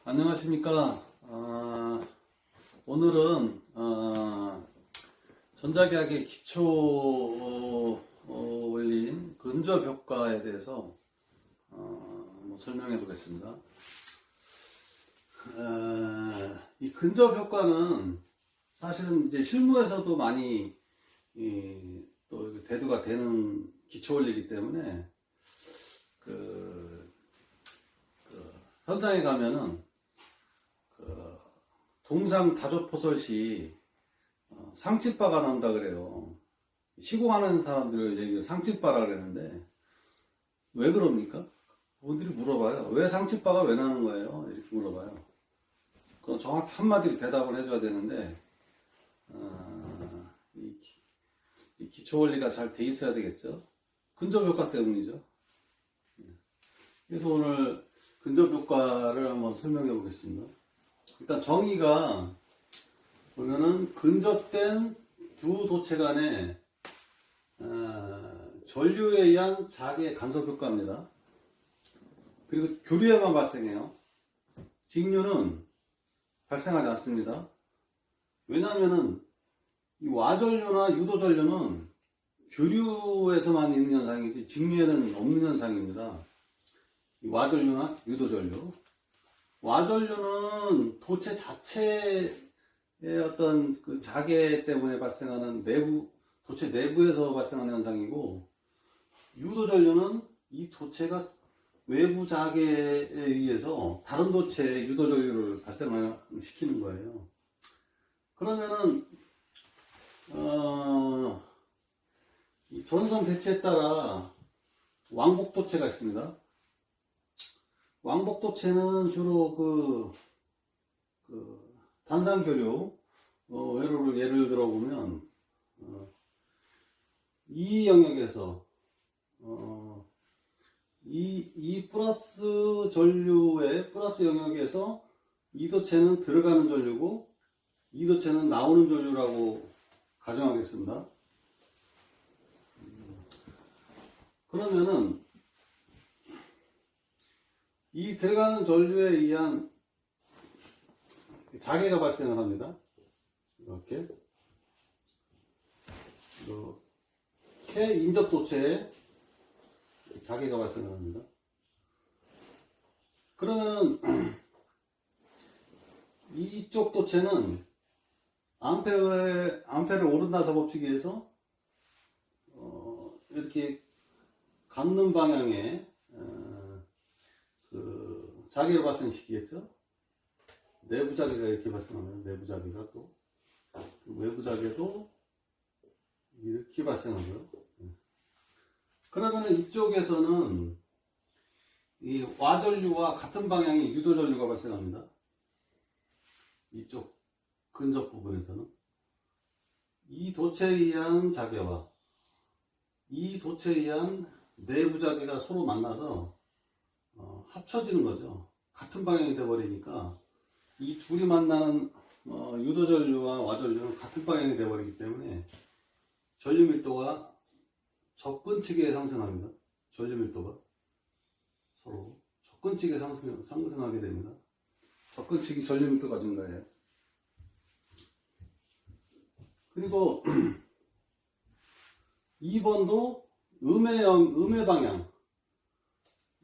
안녕하십니까. 오늘은 전자계약의 기초 원리인 근접 효과에 대해서 설명해 보겠습니다. 이 근접 효과는 사실은 이제 실무에서도 많이 또 대두가 되는 기초 원리이기 때문에 현장에 가면은 동상 다조포설시 상집바가 나온다 그래요. 시공하는 사람들 얘기를 상집바라 그러는데 왜 그럽니까? 그분들이 물어봐요. 왜 상집바가 왜 나는 거예요? 이렇게 물어봐요. 그건 정확히 한마디로 대답을 해줘야 되는데 이 기초 원리가 잘 돼 있어야 되겠죠. 근접 효과 때문이죠. 그래서 오늘 근접 효과를 한번 설명해 보겠습니다. 일단 정의가 보면은 근접된 두 도체 간의 전류에 의한 자기의 간섭 효과입니다. 그리고 교류에만 발생해요. 직류는 발생하지 않습니다. 왜냐하면은 이 와전류나 유도전류는 교류에서만 있는 현상이지 직류에는 없는 현상입니다. 와전류나 유도전류. 와전류는 도체 자체의 어떤 그 자개 때문에 발생하는 도체 내부에서 발생하는 현상이고, 유도전류는 이 도체가 외부 자개에 의해서 다른 도체의 유도전류를 발생시키는 거예요. 그러면은, 이 전선 배치에 따라 왕복도체가 있습니다. 왕복도체는 주로 단상교류, 예를 들어보면, 이 영역에서, 이 플러스 전류의 플러스 영역에서 이 도체는 들어가는 전류고, 이 도체는 나오는 전류라고 가정하겠습니다. 그러면은, 이 들어가는 전류에 의한 자개가 발생을 합니다. 이렇게 인접 도체에 자개가 발생을 합니다. 그러면 이쪽 도체는 암페를 오른다사 법칙에서 이렇게 감는 방향에 자개를 발생시키겠죠? 내부 자개가 이렇게 발생하면 내부 자개가 또 외부 자개도 이렇게 발생하고요. 그러면 이쪽에서는 이 와전류와 같은 방향의 유도전류가 발생합니다. 이쪽 근접 부분에서는 이 도체에 의한 자개와 이 도체에 의한 내부 자개가 서로 만나서 합쳐지는 거죠. 같은 방향이 되어버리니까 이 둘이 만나는 유도전류와 와전류는 같은 방향이 되어버리기 때문에 전류 밀도가 접근치기에 상승합니다. 전류 밀도가 서로 접근치기에 상승하게 됩니다. 접근치기 전류 밀도가 증가해요. 그리고 2번도 음의 방향.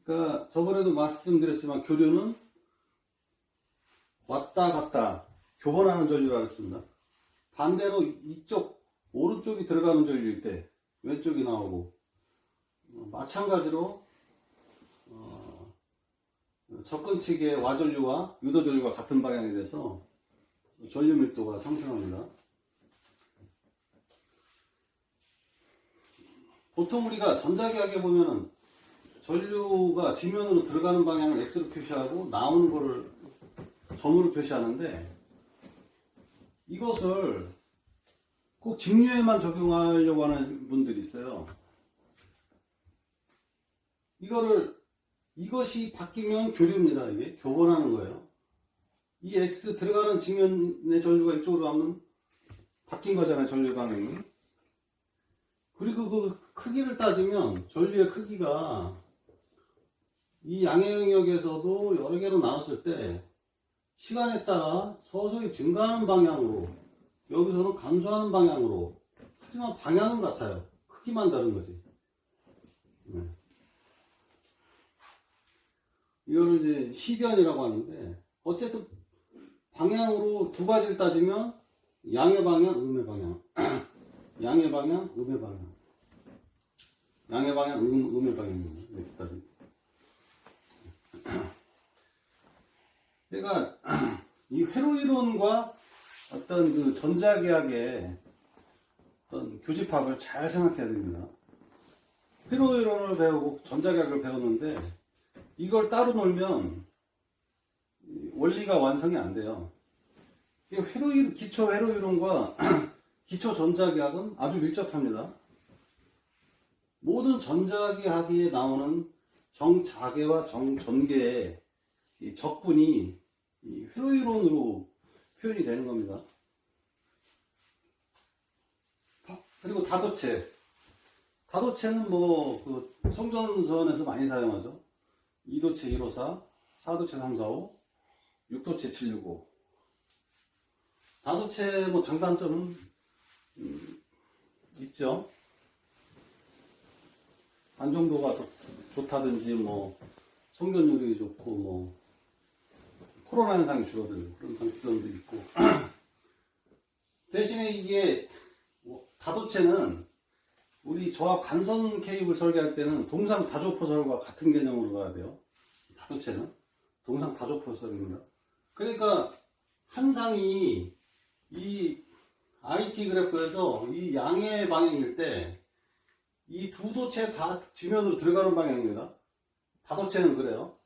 그러니까 저번에도 말씀드렸지만 교류는 왔다 갔다 교번하는 전류라고 했습니다. 반대로 이쪽 오른쪽이 들어가는 전류일 때 왼쪽이 나오고, 마찬가지로 접근치기의 와전류와 유도전류가 같은 방향이 돼서 전류 밀도가 상승합니다. 보통 우리가 전자계약에 보면은 전류가 지면으로 들어가는 방향을 X로 표시하고 나오는 거를 점으로 표시하는데, 이것을 꼭 직류에만 적용하려고 하는 분들이 있어요. 이것이 바뀌면 교류입니다. 이게 교번하는 거예요. 이 X 들어가는 직면의 전류가 이쪽으로 가면 바뀐 거잖아요. 전류 방향이. 그리고 그 크기를 따지면 전류의 크기가 이 양의 영역에서도 여러 개로 나눴을 때 시간에 따라 서서히 증가하는 방향으로, 여기서는 감소하는 방향으로. 하지만 방향은 같아요. 크기만 다른 거지. 네. 이거를 이제 시변이라고 하는데, 어쨌든 방향으로 두 가지를 따지면 양의 방향, 음의 방향. 양의 방향, 음의 방향. 양의 방향, 음의 방향입니다. 이렇게 따지면. 그러니까 이 회로이론과 어떤 그 전자계약의 어떤 교집합을 잘 생각해야 됩니다. 회로이론을 배우고 전자계약을 배우는데 이걸 따로 놀면 원리가 완성이 안 돼요. 기초 회로이론과 기초 전자계약은 아주 밀접합니다. 모든 전자계약에 나오는 정자계와 정전계의 이 적분이 이 회로이론으로 표현이 되는 겁니다. 그리고 다도체. 다도체는 뭐, 그, 성전선에서 많이 사용하죠. 2도체 154, 4도체 345, 6도체 765. 다도체 뭐 장단점은, 있죠. 안정도가 좋다든지, 뭐, 성전율이 좋고, 뭐, 코로나 현상이 줄어들고, 그런 장점도 있고. 대신에 이게, 다도체는 우리 저압 간선 케이블 설계할 때는 동상 다조포설과 같은 개념으로 가야 돼요. 다도체는 동상 다조포설입니다. 그러니까 한 상이 이 IT 그래프에서 이 양의 방향일 때 이 두 도체 다 지면으로 들어가는 방향입니다. 다도체는 그래요.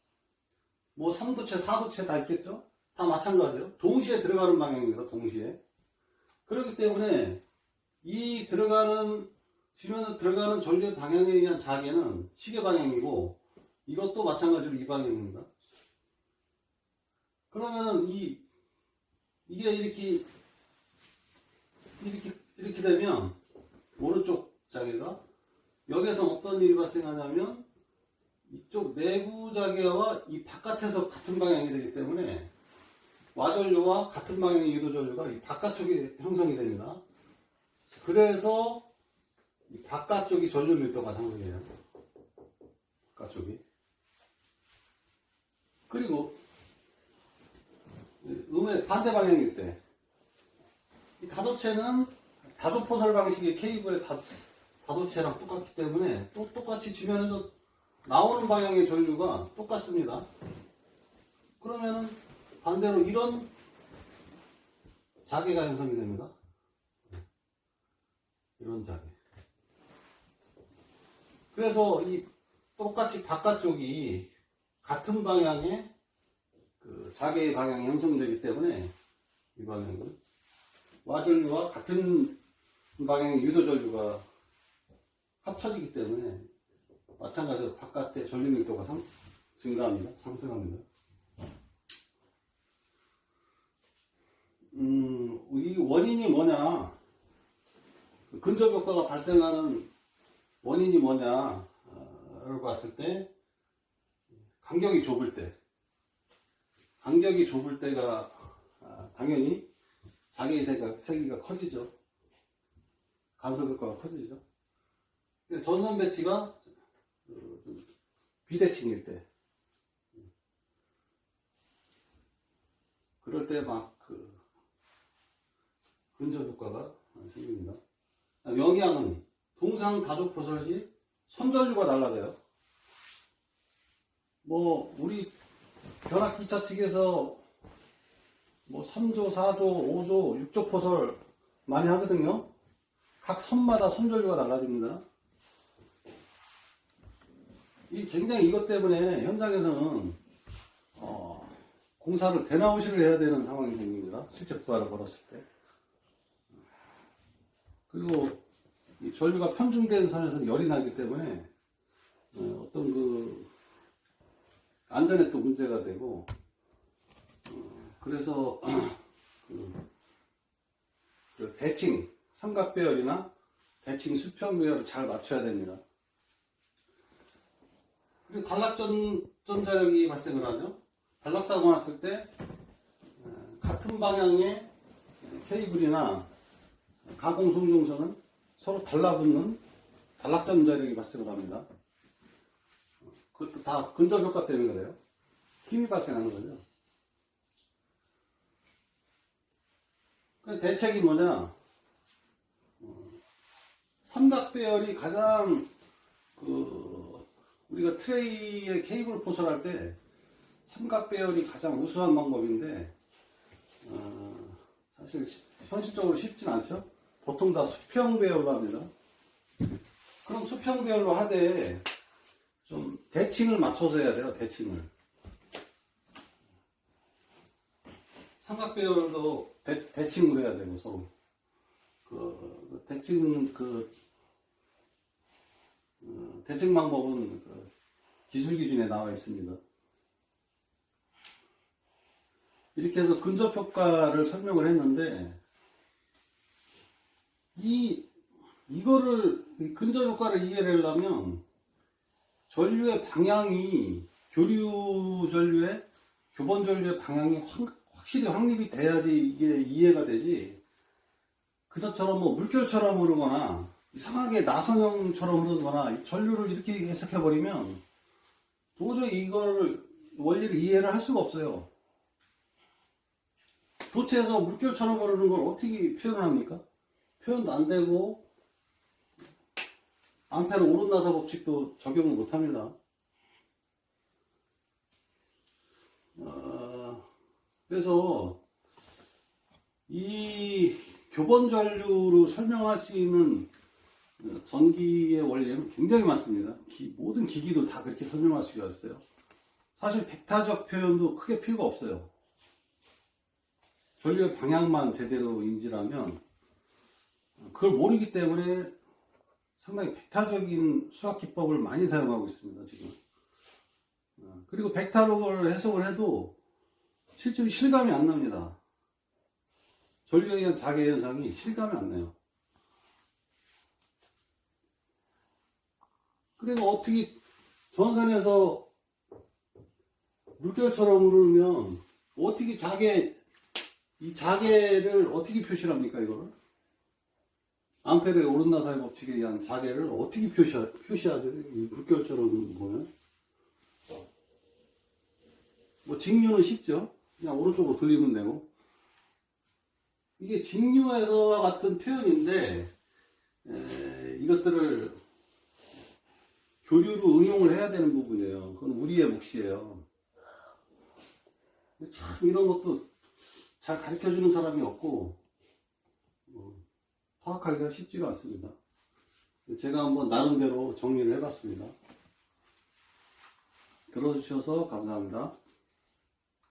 뭐 3도체, 4도체 다 있겠죠? 다 마찬가지예요. 동시에 들어가는 방향입니다. 동시에. 그렇기 때문에 이 지면에 들어가는 전류의 방향에 의한 자계는 시계 방향이고 이것도 마찬가지로 이 방향입니다. 그러면은 이게 이렇게 되면 오른쪽 자계가 여기서 어떤 일이 발생하냐면 이쪽 내부 자계와 이 바깥에서 같은 방향이 되기 때문에 와전류와 같은 방향의 유도전류가 이 바깥쪽에 형성이 됩니다. 그래서 이 바깥쪽이 전류 밀도가 상승해요. 바깥쪽이. 그리고 음의 반대 방향일 때 이 다도체는 다조포설 방식의 케이블의 다도체랑 똑같기 때문에 또 똑같이 지면에서 나오는 방향의 전류가 똑같습니다. 그러면은 반대로 이런 자계가 형성이 됩니다. 이런 자계. 그래서 이 똑같이 바깥쪽이 같은 방향의 그 자계의 방향이 형성되기 때문에 이 방향은 와전류와 같은 방향의 유도전류가 합쳐지기 때문에 마찬가지로 바깥의 전류 밀도가 증가합니다. 상승합니다. 이 원인이 뭐냐? 근접 효과가 발생하는 원인이 뭐냐를 봤을 때 간격이 좁을 때가 당연히 자기의 세기가 커지죠. 간섭 효과가 커지죠. 전선 배치가 비대칭일 때 그럴 때 막 근접 효과가 생깁니다. 영향은 동상 다조포설 시 선전류가 달라져요. 뭐 우리 변압기차 측에서 뭐 3조, 4조, 5조, 6조 포설 많이 하거든요. 각 선마다 선전류가 달라집니다. 굉장히 이것 때문에 현장에서는 공사를 대나무시를 해야 되는 상황이 생깁니다. 실제 부하를 걸었을 때. 그리고 이 전류가 편중된 선에서는 열이 나기 때문에 어떤 그 안전에 또 문제가 되고 그래서 그 대칭 삼각배열이나 대칭 수평배열을 잘 맞춰야 됩니다. 그리고 단락전자력이 발생을 하죠. 단락사고 났을 때 같은 방향의 케이블이나 가공 송정선은 서로 달라붙는 단락전자력이 발생을 합니다. 그것도 다 근접 효과 때문에 그래요. 힘이 발생하는 거죠. 그 대책이 뭐냐? 삼각 배열이 가장 우리가 트레이에 케이블 포설할 때 삼각 배열이 가장 우수한 방법인데 사실 현실적으로 쉽진 않죠. 보통 다 수평 배열로 합니다. 그럼 수평 배열로 하되 좀 대칭을 맞춰서 해야 돼요. 대칭을. 삼각 배열도 대칭으로 해야 되고 서로 대칭 방법은 기술 기준에 나와 있습니다. 이렇게 해서 근접 효과를 설명을 했는데 이거를 근접 효과를 이해를 하려면 전류의 방향이 교류 전류의 교본 전류의 방향이 확실히 확립이 돼야지 이게 이해가 되지. 그저처럼 뭐 물결처럼 흐르거나 이상하게 나선형처럼 흐르거나 전류를 이렇게 해석해버리면 도저히 이걸 원리를 이해를 할 수가 없어요. 도체에서 물결처럼 흐르는 걸 어떻게 표현을 합니까? 표현도 안 되고 암페르 오른나사 법칙도 적용을 못 합니다. 그래서 이 교본 전류로 설명할 수 있는 전기의 원리는 굉장히 많습니다. 모든 기기도 다 그렇게 설명할 수가 있어요. 사실 벡터적 표현도 크게 필요가 없어요. 전류의 방향만 제대로 인지하면 그걸 모르기 때문에 상당히 벡터적인 수학 기법을 많이 사용하고 있습니다. 지금. 그리고 벡터를 해석을 해도 실제로 실감이 안 납니다. 전류에 의한 자개 현상이 실감이 안 나요. 그리고 어떻게 전선에서 물결처럼 흐르면 어떻게 이 자개를 어떻게 표시를 합니까, 이거를? 암페르의 오른나사의 법칙에 의한 자개를 어떻게 표시하죠? 이 물결처럼 보면. 뭐 직류는 쉽죠. 그냥 오른쪽으로 돌리면 되고. 이게 직류에서와 같은 표현인데 이것들을 교류로 응용을 해야 되는 부분이에요. 그건 우리의 몫이에요. 참 이런 것도 잘 가르쳐주는 사람이 없고 파악하기가 쉽지가 않습니다. 제가 한번 나름대로 정리를 해봤습니다. 들어주셔서 감사합니다.